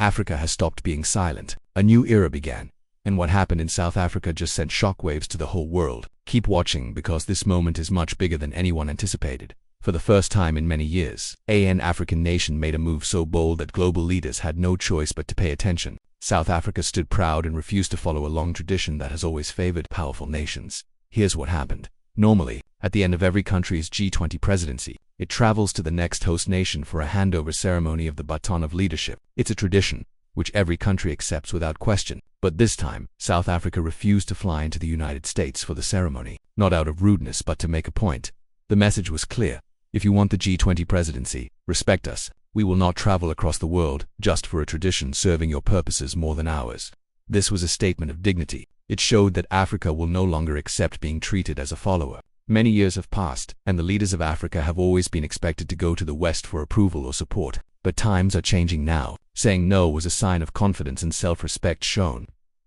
Africa has stopped being silent. A new era began. And what happened in South Africa just sent shockwaves to the whole world. Keep watching because this moment is much bigger than anyone anticipated. For the first time in many years, an African nation made a move so bold that global leaders had no choice but to pay attention. South Africa stood proud and refused to follow a long tradition that has always favored powerful nations. Here's what happened. Normally, at the end of every country's G20 presidency, it travels to the next host nation for a handover ceremony of the baton of leadership. It's a tradition, which every country accepts without question. But this time, South Africa refused to fly into the United States for the ceremony, not out of rudeness but to make a point. The message was clear. If you want the G20 presidency, respect us. We will not travel across the world just for a tradition serving your purposes more than ours. This was a statement of dignity. It showed that Africa will no longer accept being treated as a follower. Many years have passed, and the leaders of Africa have always been expected to go to the West for approval or support. But times are changing now. Saying no was a sign of confidence and self-respect shown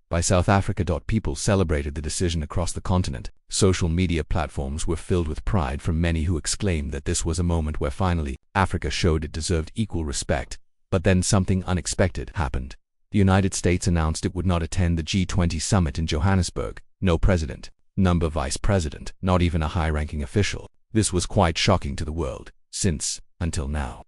by South Africa. People celebrated the decision across the continent. Social media platforms were filled with pride from many who exclaimed that this was a moment where finally Africa showed it deserved equal respect. But then something unexpected happened. The United States announced it would not attend the G20 summit in Johannesburg. No president, no vice president, not even a high-ranking official. This was quite shocking to the world, since, until now,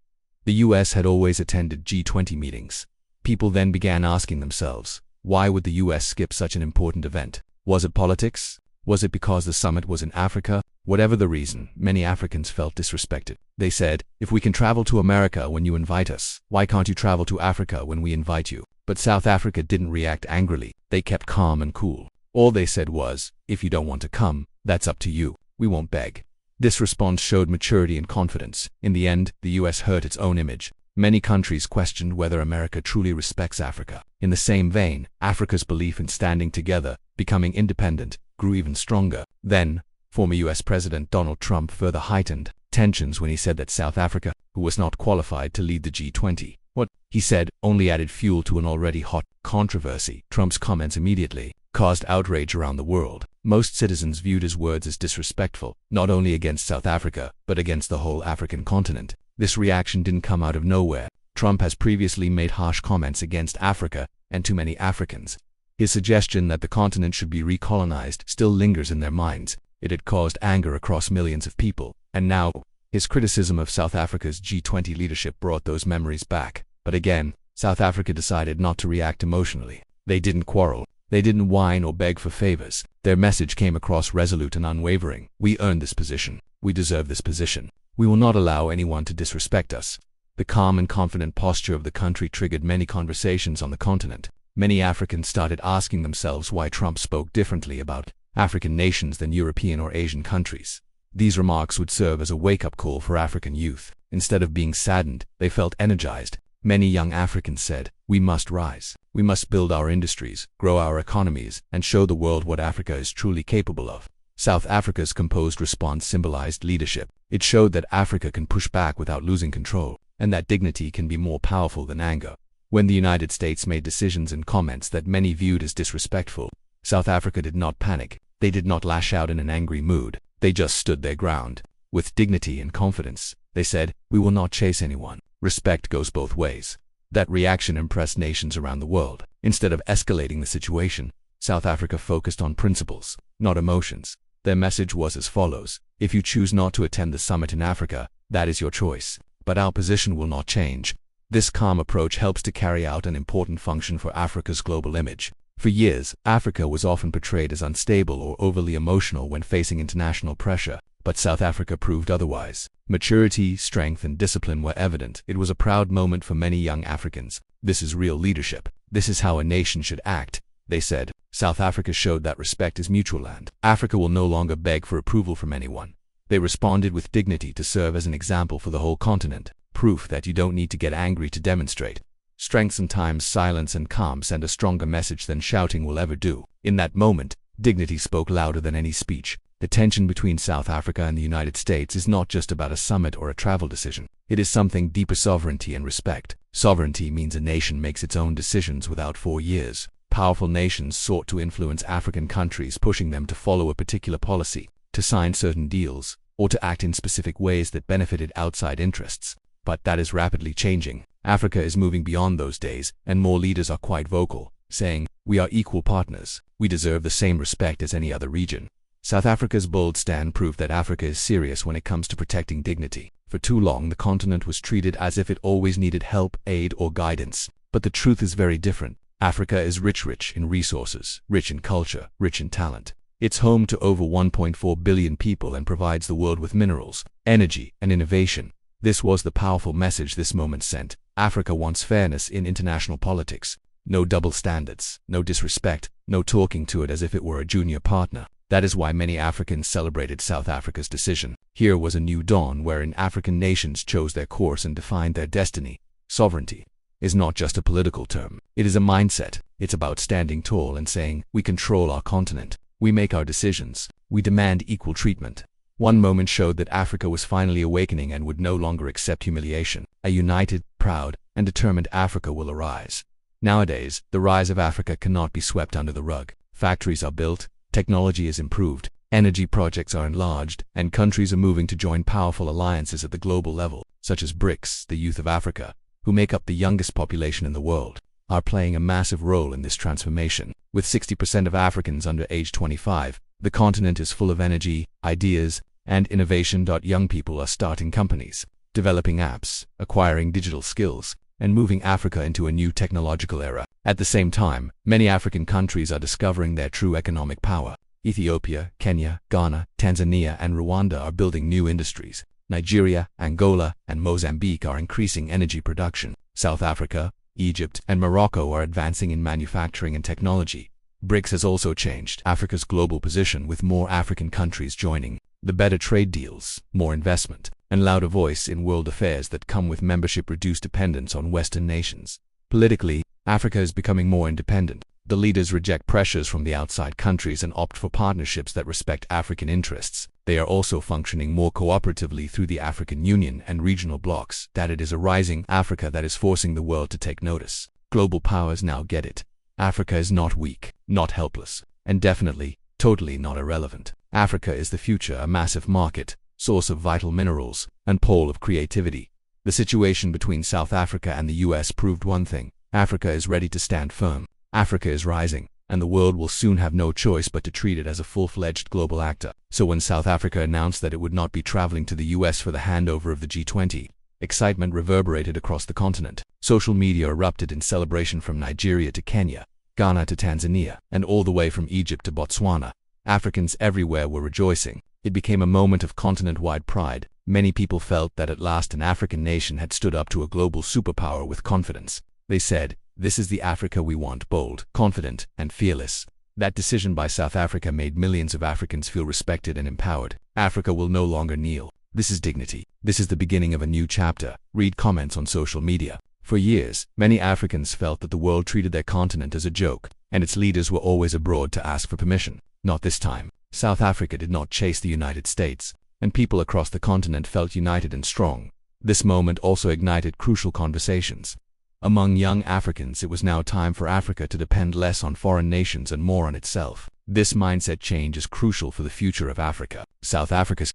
the US had always attended G20 meetings. People then began asking themselves, why would the US skip such an important event? Was it politics? Was it because the summit was in Africa? Whatever the reason, many Africans felt disrespected. They said, if we can travel to America when you invite us, why can't you travel to Africa when we invite you? But South Africa didn't react angrily. They kept calm and cool. All they said was, if you don't want to come, that's up to you. We won't beg. This response showed maturity and confidence. In the end, the US hurt its own image. Many countries questioned whether America truly respects Africa. In the same vein, Africa's belief in standing together, becoming independent, grew even stronger. Then, former US President Donald Trump further heightened tensions when he said that South Africa, who was not qualified to lead the G20, what he said only added fuel to an already hot controversy. Trump's comments immediately caused outrage around the world. Most citizens viewed his words as disrespectful, not only against South Africa, but against the whole African continent. This reaction didn't come out of nowhere. Trump has previously made harsh comments against Africa and too many Africans. His suggestion that the continent should be recolonized still lingers in their minds. It had caused anger across millions of people. And now, his criticism of South Africa's G20 leadership brought those memories back. But again, South Africa decided not to react emotionally. They didn't quarrel. They didn't whine or beg for favors. Their message came across resolute and unwavering. We earned this position. We deserve this position. We will not allow anyone to disrespect us. The calm and confident posture of the country triggered many conversations on the continent. Many Africans started asking themselves why Trump spoke differently about African nations than European or Asian countries. These remarks would serve as a wake-up call for African youth. Instead of being saddened, they felt energized. Many young Africans said, we must rise. We must build our industries, grow our economies, and show the world what Africa is truly capable of. South Africa's composed response symbolized leadership. It showed that Africa can push back without losing control, and that dignity can be more powerful than anger. When the United States made decisions and comments that many viewed as disrespectful, South Africa did not panic. They did not lash out in an angry mood. They just stood their ground. With dignity and confidence, they said, we will not chase anyone. Respect goes both ways. That reaction impressed nations around the world. Instead of escalating the situation, South Africa focused on principles, not emotions. Their message was as follows: if you choose not to attend the summit in Africa, that is your choice. But our position will not change. This calm approach helps to carry out an important function for Africa's global image. For years, Africa was often portrayed as unstable or overly emotional when facing international pressure, but South Africa proved otherwise. Maturity, strength, and discipline were evident. It was a proud moment for many young Africans. This is real leadership. This is how a nation should act, they said. South Africa showed that respect is mutual and Africa will no longer beg for approval from anyone. They responded with dignity to serve as an example for the whole continent, proof that you don't need to get angry to demonstrate. Strength sometimes silence and calm send a stronger message than shouting will ever do. In that moment, dignity spoke louder than any speech. The tension between South Africa and the United States is not just about a summit or a travel decision. It is something deeper: sovereignty and respect. Sovereignty means a nation makes its own decisions without 4 years. Powerful nations sought to influence African countries, pushing them to follow a particular policy, to sign certain deals, or to act in specific ways that benefited outside interests. But that is rapidly changing. Africa is moving beyond those days, and more leaders are quite vocal, saying, "We are equal partners. We deserve the same respect as any other region." South Africa's bold stand proved that Africa is serious when it comes to protecting dignity. For too long, the continent was treated as if it always needed help, aid, or guidance. But the truth is very different. Africa is rich in resources, rich in culture, rich in talent. It's home to over 1.4 billion people and provides the world with minerals, energy, and innovation. This was the powerful message this moment sent. Africa wants fairness in international politics. No double standards, no disrespect, no talking to it as if it were a junior partner. That is why many Africans celebrated South Africa's decision. Here was a new dawn wherein African nations chose their course and defined their destiny. Sovereignty is not just a political term. It is a mindset. It's about standing tall and saying, "We control our continent. We make our decisions. We demand equal treatment." One moment showed that Africa was finally awakening and would no longer accept humiliation. A united, proud, and determined Africa will arise. Nowadays, the rise of Africa cannot be swept under the rug. Factories are built, technology is improved, energy projects are enlarged, and countries are moving to join powerful alliances at the global level, such as BRICS. The youth of Africa, who make up the youngest population in the world, are playing a massive role in this transformation. With 60% of Africans under age 25, the continent is full of energy, ideas, and innovation. Young people are starting companies, developing apps, acquiring digital skills, and moving Africa into a new technological era. At the same time, many African countries are discovering their true economic power. Ethiopia, Kenya, Ghana, Tanzania, and Rwanda are building new industries. Nigeria, Angola, and Mozambique are increasing energy production. South Africa, Egypt, and Morocco are advancing in manufacturing and technology. BRICS has also changed Africa's global position, with more African countries joining. The better trade deals, more investment, and louder voice in world affairs that come with membership reduce dependence on Western nations. Politically, Africa is becoming more independent. The leaders reject pressures from the outside countries and opt for partnerships that respect African interests. They are also functioning more cooperatively through the African Union and regional blocs. That it is a rising Africa that is forcing the world to take notice. Global powers now get it. Africa is not weak, not helpless, and definitely, totally not irrelevant. Africa is the future, a massive market, source of vital minerals, and pole of creativity. The situation between South Africa and the US proved one thing: Africa is ready to stand firm. Africa is rising, and the world will soon have no choice but to treat it as a full-fledged global actor. So when South Africa announced that it would not be traveling to the US for the handover of the G20, excitement reverberated across the continent. Social media erupted in celebration from Nigeria to Kenya, Ghana to Tanzania, and all the way from Egypt to Botswana. Africans everywhere were rejoicing. It became a moment of continent-wide pride. Many people felt that at last an African nation had stood up to a global superpower with confidence. They said, "This is the Africa we want, bold, confident, and fearless." That decision by South Africa made millions of Africans feel respected and empowered. Africa will no longer kneel. This is dignity. This is the beginning of a new chapter. Read comments on social media. For years, many Africans felt that the world treated their continent as a joke, and its leaders were always abroad to ask for permission. Not this time. South Africa did not chase the United States, and people across the continent felt united and strong. This moment also ignited crucial conversations. Among young Africans, it was now time for Africa to depend less on foreign nations and more on itself. This mindset change is crucial for the future of Africa. South Africa's